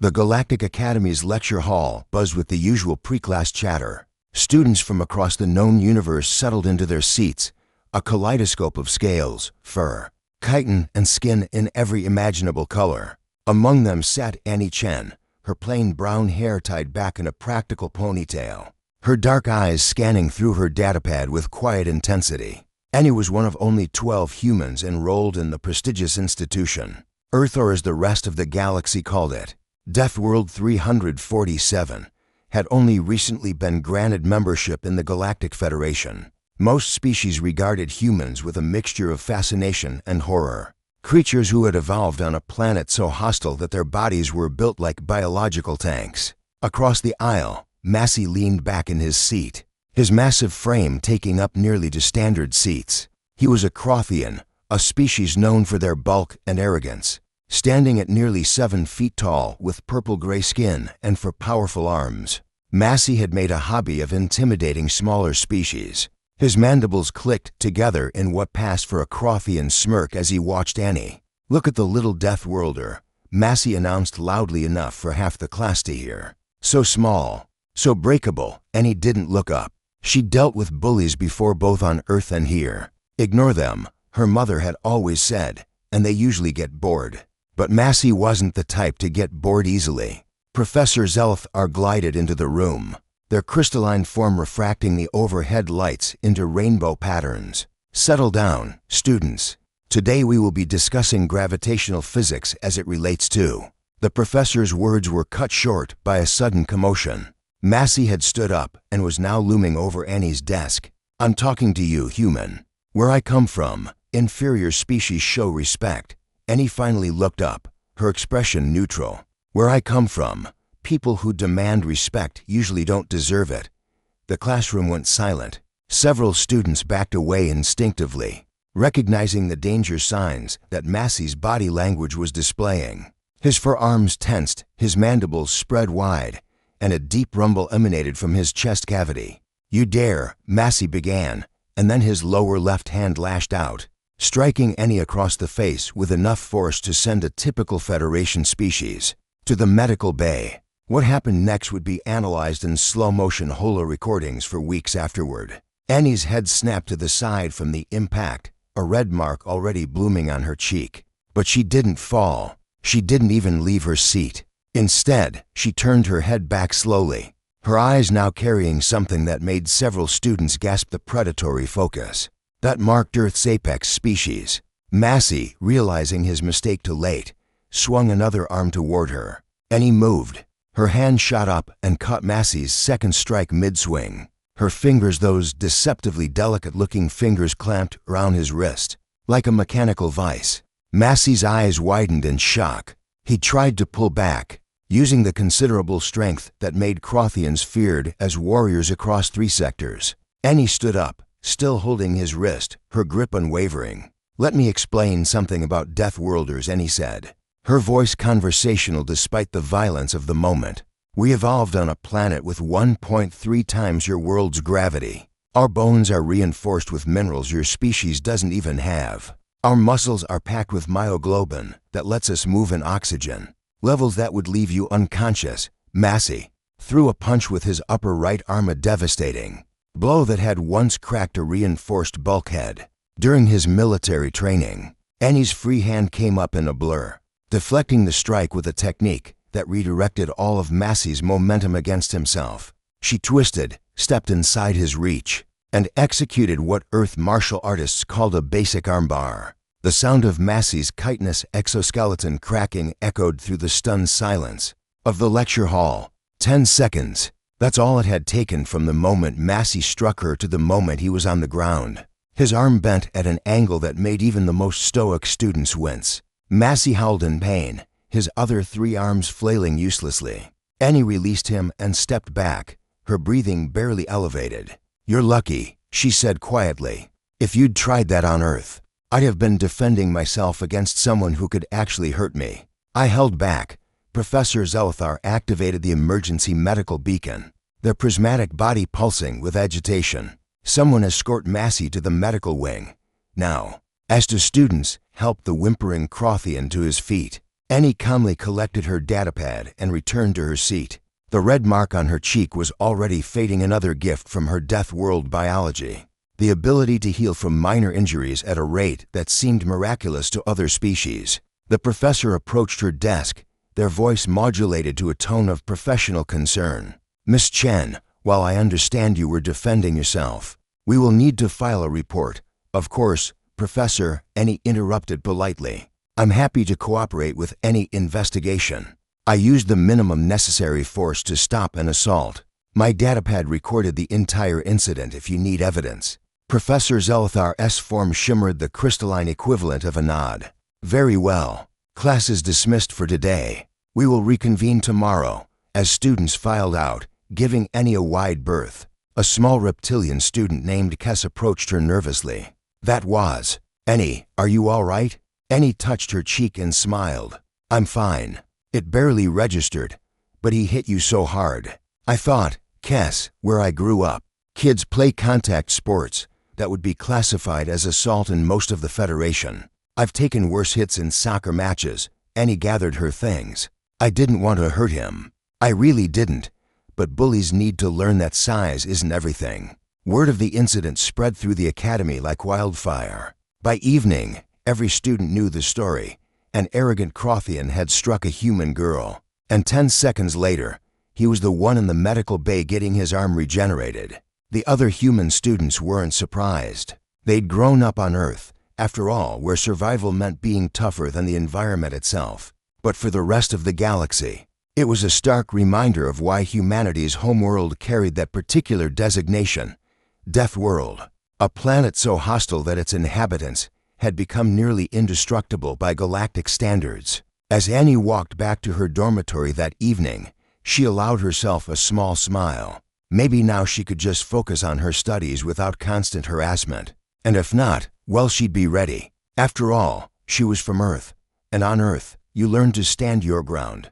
The Galactic Academy's lecture hall buzzed with the usual pre-class chatter. Students from across the known universe settled into their seats, a kaleidoscope of scales, fur, chitin, and skin in every imaginable color. Among them sat Annie Chen, her plain brown hair tied back in a practical ponytail, her dark eyes scanning through her datapad with quiet intensity. Annie was one of only 12 humans enrolled in the prestigious institution. Earth, or as the rest of the galaxy called it, Deathworld 347, had only recently been granted membership in the Galactic Federation. Most species regarded humans with a mixture of fascination and horror. Creatures who had evolved on a planet so hostile that their bodies were built like biological tanks. Across the aisle, Massey leaned back in his seat, his massive frame taking up nearly to standard seats. He was a Crothian, a species known for their bulk and arrogance, standing at nearly 7 feet tall with purple-gray skin and for powerful arms. Massey had made a hobby of intimidating smaller species. His mandibles clicked together in what passed for a Crothian smirk as he watched Annie. "Look at the little Deathworlder," Massey announced loudly enough for half the class to hear. So small, so breakable, Annie didn't look up. She dealt with bullies before, both on Earth and here. Ignore them, her mother had always said, and they usually get bored. But Massey wasn't the type to get bored easily. Professor Zelthar glided into the room, their crystalline form refracting the overhead lights into rainbow patterns. "Settle down, students. Today we will be discussing gravitational physics as it relates to..." The professor's words were cut short by a sudden commotion. Massey had stood up and was now looming over Annie's desk. "I'm talking to you, human. Where I come from, inferior species show respect." Annie finally looked up, her expression neutral. "Where I come from, people who demand respect usually don't deserve it." The classroom went silent. Several students backed away instinctively, recognizing the danger signs that Massey's body language was displaying. His forearms tensed, his mandibles spread wide, and a deep rumble emanated from his chest cavity. "You dare," Massey began, and then his lower left hand lashed out, striking Annie across the face with enough force to send a typical Federation species to the medical bay. What happened next would be analyzed in slow-motion holo recordings for weeks afterward. Annie's head snapped to the side from the impact, a red mark already blooming on her cheek. But she didn't fall. She didn't even leave her seat. Instead, she turned her head back slowly, her eyes now carrying something that made several students gasp: the predatory focus that marked Earth's apex species. Massey, realizing his mistake too late, swung another arm toward her. Annie moved. Her hand shot up and caught Massey's second strike mid-swing. Her fingers, those deceptively delicate-looking fingers, clamped around his wrist, like a mechanical vice. Massey's eyes widened in shock. He tried to pull back, using the considerable strength that made Crothians feared as warriors across 3 sectors. Annie stood up, still holding his wrist, her grip unwavering. "Let me explain something about Deathworlders," Annie said, her voice conversational despite the violence of the moment. "We evolved on a planet with 1.3 times your world's gravity. Our bones are reinforced with minerals your species doesn't even have. Our muscles are packed with myoglobin that lets us move in oxygen, levels that would leave you unconscious." Massey threw a punch with his upper right arm, a devastating blow that had once cracked a reinforced bulkhead. During his military training, Annie's free hand came up in a blur, deflecting the strike with a technique that redirected all of Massey's momentum against himself. She twisted, stepped inside his reach, and executed what Earth martial artists called a basic armbar. The sound of Massey's chitinous exoskeleton cracking echoed through the stunned silence of the lecture hall. 10 seconds. That's all it had taken from the moment Massey struck her to the moment he was on the ground. His arm bent at an angle that made even the most stoic students wince. Massey howled in pain, his other 3 arms flailing uselessly. Annie released him and stepped back, her breathing barely elevated. "You're lucky," she said quietly. "If you'd tried that on Earth, I'd have been defending myself against someone who could actually hurt me." I held back. Professor Zelthar activated the emergency medical beacon, their prismatic body pulsing with agitation. "Someone escort Massey to the medical wing now." As to students, helped the whimpering Crothian to his feet. Annie calmly collected her datapad and returned to her seat. The red mark on her cheek was already fading, another gift from her Deathworld biology. The ability to heal from minor injuries at a rate that seemed miraculous to other species. The professor approached her desk, their voice modulated to a tone of professional concern. "Miss Chen, while I understand you were defending yourself, we will need to file a report." "Of course, Professor," Annie interrupted politely. "I'm happy to cooperate with any investigation. I used the minimum necessary force to stop an assault. My datapad recorded the entire incident if you need evidence." Professor Zelthar's form shimmered, the crystalline equivalent of a nod. "Very well. Class is dismissed for today. We will reconvene tomorrow." As students filed out, giving Annie a wide berth, a small reptilian student named Kess approached her nervously. "That was. Annie, are you all right?" Annie touched her cheek and smiled. "I'm fine. It barely registered, but he hit you so hard. I thought, Kess, where I grew up, kids play contact sports. That would be classified as assault in most of the Federation. I've taken worse hits in soccer matches." Annie gathered her things. "I didn't want to hurt him. I really didn't. But bullies need to learn that size isn't everything." Word of the incident spread through the academy like wildfire. By evening, every student knew the story. An arrogant Crothian had struck a human girl. And 10 seconds later, he was the one in the medical bay getting his arm regenerated. The other human students weren't surprised. They'd grown up on Earth, after all, where survival meant being tougher than the environment itself. But for the rest of the galaxy, it was a stark reminder of why humanity's homeworld carried that particular designation, Deathworld, a planet so hostile that its inhabitants had become nearly indestructible by galactic standards. As Annie walked back to her dormitory that evening, she allowed herself a small smile. Maybe now she could just focus on her studies without constant harassment. And if not, well, she'd be ready. After all, she was from Earth, and on Earth, you learned to stand your ground.